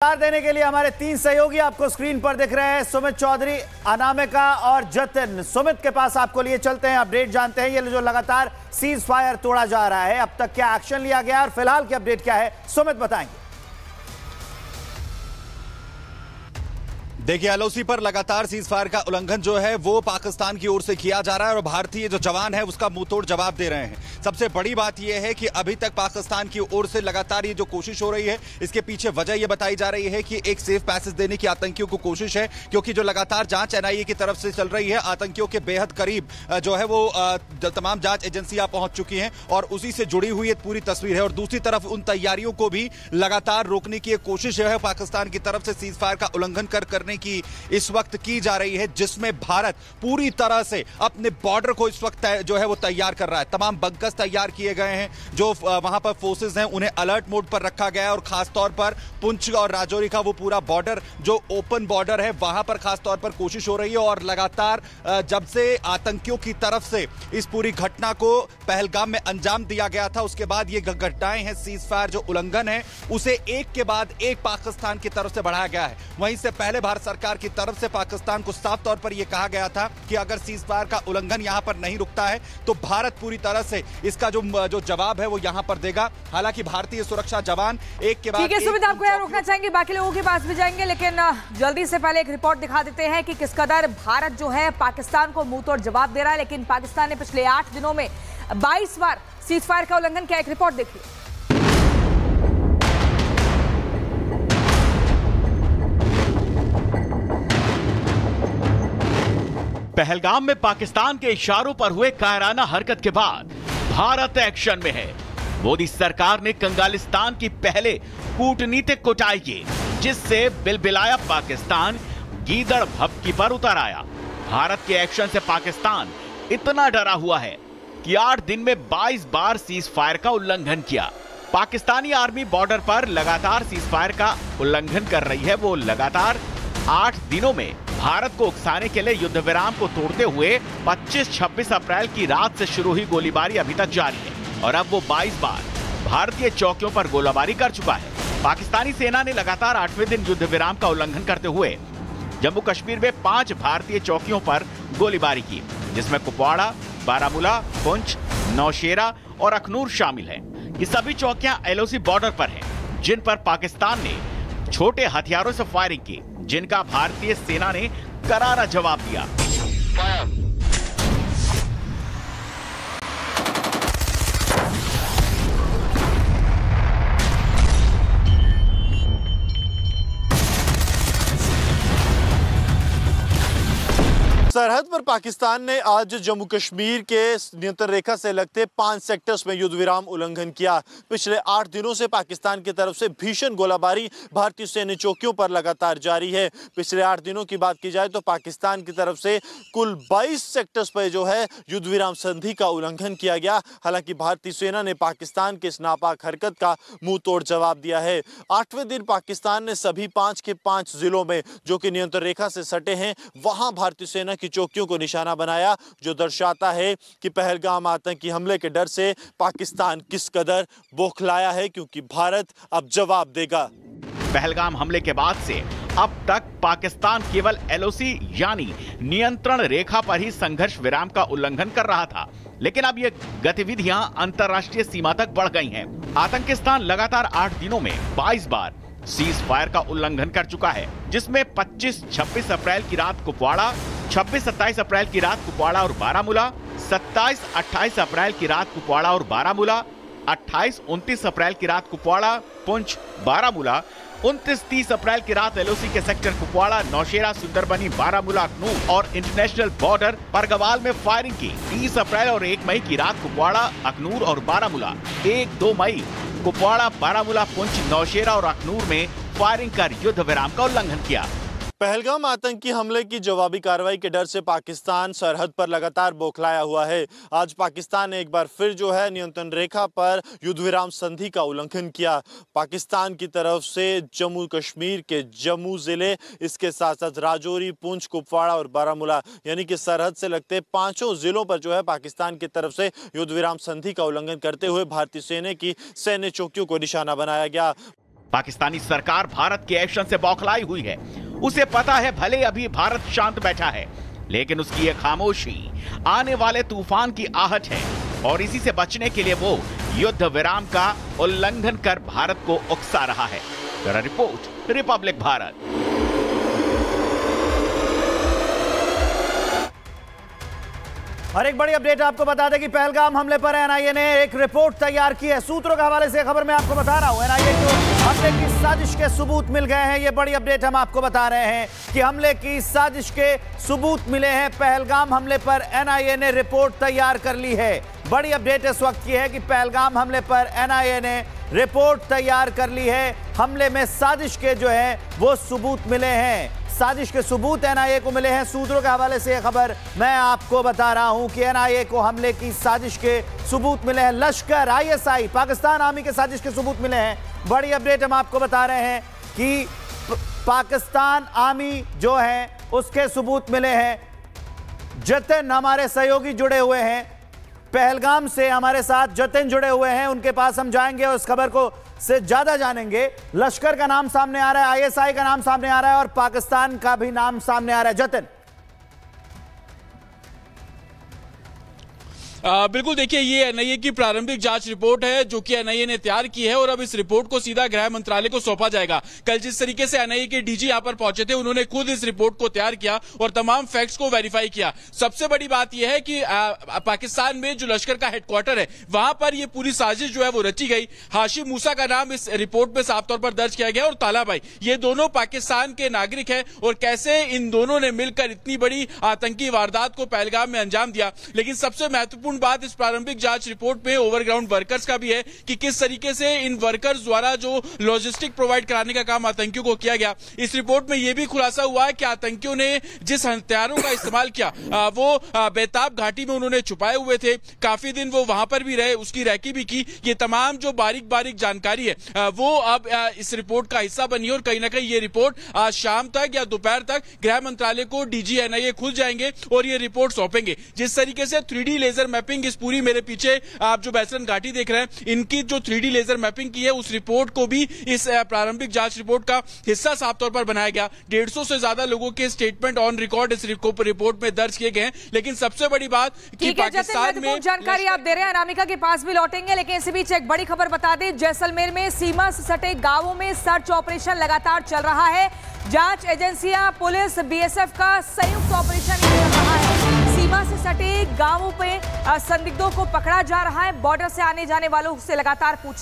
विस्तार देने के लिए हमारे तीन सहयोगी आपको स्क्रीन पर दिख रहे हैं, सुमित चौधरी, अनामिका और जतिन। सुमित के पास आपको लिए चलते हैं, अपडेट जानते हैं। ये जो लगातार सीज फायर तोड़ा जा रहा है, अब तक क्या एक्शन लिया गया और फिलहाल की अपडेट क्या है, सुमित बताएंगे। देखिए, एलओसी पर लगातार सीज फायर का उल्लंघन जो है वो पाकिस्तान की ओर से किया जा रहा है और भारतीय जो जवान है उसका मुंहतोड़ जवाब दे रहे हैं। सबसे बड़ी बात यह है कि अभी तक पाकिस्तान की ओर से लगातार ये जो कोशिश हो रही है, इसके पीछे वजह यह बताई जा रही है कि एक सेफ पैसेज देने की आतंकियों को कोशिश है, क्योंकि जो लगातार जांच एनआईए की तरफ से चल रही है, आतंकियों के बेहद करीब जो है वो तमाम जांच एजेंसियां पहुंच चुकी हैं और उसी से जुड़ी हुई एक पूरी तस्वीर है। और दूसरी तरफ उन तैयारियों को भी लगातार रोकने की एक कोशिश है पाकिस्तान की तरफ से सीज फायर का उल्लंघन करने की इस वक्त की जा रही है, जिसमें भारत पूरी तरह से अपने बॉर्डर को इस वक्त जो है वो तैयार कर रहा है। तमाम बंकर्स तैयार किए गए हैं, जो वहां पर फोर्सेस हैं उन्हें अलर्ट मोड पर रखा गया है और खासतौर पर पुंछ और राजौरी का वो पूरा बॉर्डर जो ओपन बॉर्डर है वहां पर खासतौर पर कोशिश हो रही है। और लगातार जब से आतंकियों की तरफ से इस पूरी घटना को पहलगाम में अंजाम दिया गया था, उसके बाद ये घटनाएं हैं, सीज फायर जो उल्लंघन है उसे एक के बाद एक पाकिस्तान की तरफ से बढ़ाया गया है। वहीं से पहले भारत सरकार की तरफ से पाकिस्तान को साफ तौर पर यह कहा गया था कि अगर सीज फायर का उल्लंघन यहां पर नहीं रुकता है तो भारत पूरी तरह से इसका जो जवाब है वो यहां पर देगा। हालांकि भारतीय सुरक्षा जवान एक के बाद ठीक है सुमित, आपको यहां रोकना चाहेंगे, बाकी लोगों के पास भी जाएंगे, लेकिन जल्दी से पहले एक रिपोर्ट दिखा देते हैं कि किस कदर भारत जो है पाकिस्तान को मुंहतोड़ जवाब दे रहा है। लेकिन पाकिस्तान ने पिछले 8 दिनों में 22 बार सीज फायर का उल्लंघन किया। एक रिपोर्ट देखिए। पहलगाम में पाकिस्तान के इशारों पर हुए कायराना हरकत के बाद भारत एक्शन में है। मोदी सरकार ने कंगालिस्तान की पहले कूटनीतिक कुटाई की, जिससे बिलबिलाया पाकिस्तान गीदड़ भपकी पर उतर आया। भारत के एक्शन से पाकिस्तान इतना डरा हुआ है कि 8 दिन में 22 बार सीज फायर का उल्लंघन किया। पाकिस्तानी आर्मी बॉर्डर पर लगातार सीज फायर का उल्लंघन कर रही है। वो लगातार 8 दिनों में भारत को उकसाने के लिए युद्ध विराम को तोड़ते हुए 25-26 अप्रैल की रात से शुरू हुई गोलीबारी अभी तक जारी है और अब वो 22 बार भारतीय चौकियों पर गोलीबारी कर चुका है। पाकिस्तानी सेना ने लगातार 8वें दिन युद्ध विराम का उल्लंघन करते हुए जम्मू कश्मीर में 5 भारतीय चौकियों पर गोलीबारी की, जिसमें कुपवाड़ा, बारामूला, पुंछ, नौशेरा और अखनूर शामिल है। ये सभी चौकियां एलओसी बॉर्डर पर हैं, जिन पर पाकिस्तान ने छोटे हथियारों से फायरिंग की, जिनका भारतीय सेना ने करारा जवाब दिया। सरहद पर पाकिस्तान ने आज जम्मू कश्मीर के नियंत्रण रेखा से लगते 5 सेक्टर्स में युद्ध विराम उल्लंघन किया। पिछले 8 दिनों से पाकिस्तान की तरफ से भीषण गोलाबारी भारतीय सैन्य चौकियों पर लगातार जारी है। पिछले 8 दिनों की बात की जाए तो पाकिस्तान की तरफ से कुल 22 सेक्टर्स पर जो है युद्ध विराम संधि का उल्लंघन किया गया। हालांकि भारतीय सेना ने पाकिस्तान के इस नापाक हरकत का मुंह तोड़ जवाब दिया है। 8वें दिन पाकिस्तान ने सभी 5 के 5 जिलों में जो कि नियंत्रण रेखा से सटे हैं वहां भारतीय सेना की चौकियों को निशाना बनाया, जो दर्शाता है कि पहलगाम आतंकी हमले के डर से पाकिस्तान किस कदर बौखलाया है, क्योंकि भारत अब जवाब देगा। पहलगाम हमले के बाद से अब तक पाकिस्तान केवल एलओसी यानी नियंत्रण रेखा पर ही संघर्ष विराम का उल्लंघन कर रहा था, लेकिन अब ये गतिविधियां अंतर्राष्ट्रीय सीमा तक बढ़ गई हैं। आतंकिस्तान लगातार 8 दिनों में 22 बार सीज फायर का उल्लंघन कर चुका है, जिसमें 25-26 अप्रैल की रात कुपवाड़ा, 26-27 अप्रैल की रात कुपवाड़ा और बारामूला, 27-28 अप्रैल की रात कुपवाड़ा और बारामूला, 28-29 अप्रैल की रात कुपवाड़ा, पुंछ, बारामूला, 29-30 अप्रैल की रात एलओसी के सेक्टर कुपवाड़ा, नौशेरा, सुंदरबनी, बारामूला, अखनूर और इंटरनेशनल बॉर्डर परगवाल में फायरिंग की। 30 अप्रैल और 1 मई की रात कुपवाड़ा, अखनूर और बारामूला, 1-2 मई कुपवाड़ा, बारामूला, पुंछ, नौशेरा और अखनूर में फायरिंग कर युद्ध विराम का उल्लंघन किया। पहलगाम आतंकी हमले की जवाबी कार्रवाई के डर से पाकिस्तान सरहद पर लगातार बौखलाया हुआ है। आज पाकिस्तान ने एक बार फिर जो है नियंत्रण रेखा पर युद्ध विराम संधि का उल्लंघन किया। पाकिस्तान की तरफ से जम्मू कश्मीर के जम्मू जिले, इसके साथ साथ राजौरी, पुंछ, कुपवाड़ा और बारामूला यानी कि सरहद से लगते 5 जिलों पर जो है पाकिस्तान की तरफ से युद्ध विराम संधि का उल्लंघन करते हुए भारतीय सेना की सैन्य चौकियों को निशाना बनाया गया। पाकिस्तानी सरकार भारत के एक्शन से बौखलाई हुई है। उसे पता है भले अभी भारत शांत बैठा है, लेकिन उसकी यह खामोशी आने वाले तूफान की आहट है और इसी से बचने के लिए वो युद्ध विराम का उल्लंघन कर भारत को उकसा रहा है। Bureau report, Republic Bharat. और एक बड़ी अपडेट आपको बता दें कि पहलगाम हमले पर एनआईए ने एक रिपोर्ट तैयार की है। सूत्रों के हवाले से खबर मैं आपको बता रहा हूं, एनआईए को हमले की साजिश के सबूत मिल गए हैं। ये बड़ी अपडेट हम आपको बता रहे हैं कि हमले की साजिश के सबूत मिले हैं। पहलगाम हमले पर एनआईए ने रिपोर्ट तैयार कर ली है। बड़ी अपडेट इस वक्त की है कि पहलगाम हमले पर एनआईए ने रिपोर्ट तैयार कर ली है। हमले में साजिश के जो है वो सबूत मिले हैं। साजिश के सबूत एनआईए को मिले हैं। सूत्रों के हवाले से यह खबर मैं आपको बता रहा हूं कि एनआईए को हमले की साजिश के सबूत मिले हैं। लश्कर, आईएसआई, पाकिस्तान आर्मी के साजिश के सबूत मिले हैं। बड़ी अपडेट हम आपको बता रहे हैं कि पाकिस्तान आर्मी जो है उसके सबूत मिले हैं। जतिन हमारे सहयोगी जुड़े हुए हैं पहलगाम से, हमारे साथ जतिन जुड़े हुए हैं, उनके पास हम जाएंगे और इस खबर को से ज्यादा जानेंगे। लश्कर का नाम सामने आ रहा है, आईएसआई का नाम सामने आ रहा है और पाकिस्तान का भी नाम सामने आ रहा है। जतिन, बिल्कुल, देखिए ये एनआईए की प्रारंभिक जांच रिपोर्ट है जो कि एनआईए ने तैयार की है और अब इस रिपोर्ट को सीधा गृह मंत्रालय को सौंपा जाएगा। कल जिस तरीके से एनआईए के डीजी यहां पर पहुंचे थे, उन्होंने खुद इस रिपोर्ट को तैयार किया और तमाम फैक्ट्स को वेरीफाई किया। सबसे बड़ी बात यह है कि पाकिस्तान में जो लश्कर का हेडक्वार्टर है वहां पर यह पूरी साजिश जो है वो रची गई। हाशिम मूसा का नाम इस रिपोर्ट में साफ तौर पर दर्ज किया गया और तालाबाई, ये दोनों पाकिस्तान के नागरिक है और कैसे इन दोनों ने मिलकर इतनी बड़ी आतंकी वारदात को पहलगाम में अंजाम दिया। लेकिन सबसे महत्वपूर्ण बात इस प्रारंभिक जांच रिपोर्ट में ओवरग्राउंड वर्कर्स का भी है कि किस तरीके से इन वर्कर्स द्वारा जो लॉजिस्टिक प्रोवाइड कराने का काम आतंकियों को किया गया। इस रिपोर्ट में यह भी खुलासा हुआ है कि आतंकियों ने जिस हथियारों का इस्तेमाल किया वो बेताब घाटी में उन्होंने छुपाए हुए थे। काफी दिन वो वहां पर भी रहे, उसकी रैकी भी की। ये तमाम जो बारीक बारीक जानकारी है वो अब इस रिपोर्ट का हिस्सा बनी है और कहीं ना कहीं ये रिपोर्ट आज शाम तक या दोपहर तक गृह मंत्रालय को डीजी एनआईए खुल जाएंगे और ये रिपोर्ट सौंपेंगे। जिस तरीके से 3D लेजर मैपिंग इस पूरी, मेरे पीछे आप जो बैसलन घाटी देख रहे हैं, इनकी जो 3D लेजर मैपिंग की है उस रिपोर्ट को भी इस प्रारंभिक जांच रिपोर्ट का हिस्सा साफ तौर पर बनाया गया। 150 से ज्यादा लोगों के स्टेटमेंट ऑन रिकॉर्ड इस रिपोर्ट में दर्ज किए गए हैं। लेकिन सबसे बड़ी बात कि पाकिस्तान में जानकारी आप दे रहे हैं, अनामिका के पास भी लौटेंगे, लेकिन इसी बीच एक बड़ी खबर बता दें। जैसलमेर में सीमा से सटे गांवों में सर्च ऑपरेशन लगातार चल रहा है। जांच एजेंसियां, पुलिस, बीएसएफ का संयुक्त ऑपरेशन चल रहा है। सीमा से सटे गांवों पे संदिग्धों को पकड़ा जा रहा है। बॉर्डर से आने जाने वालों से लगातार पूछताछ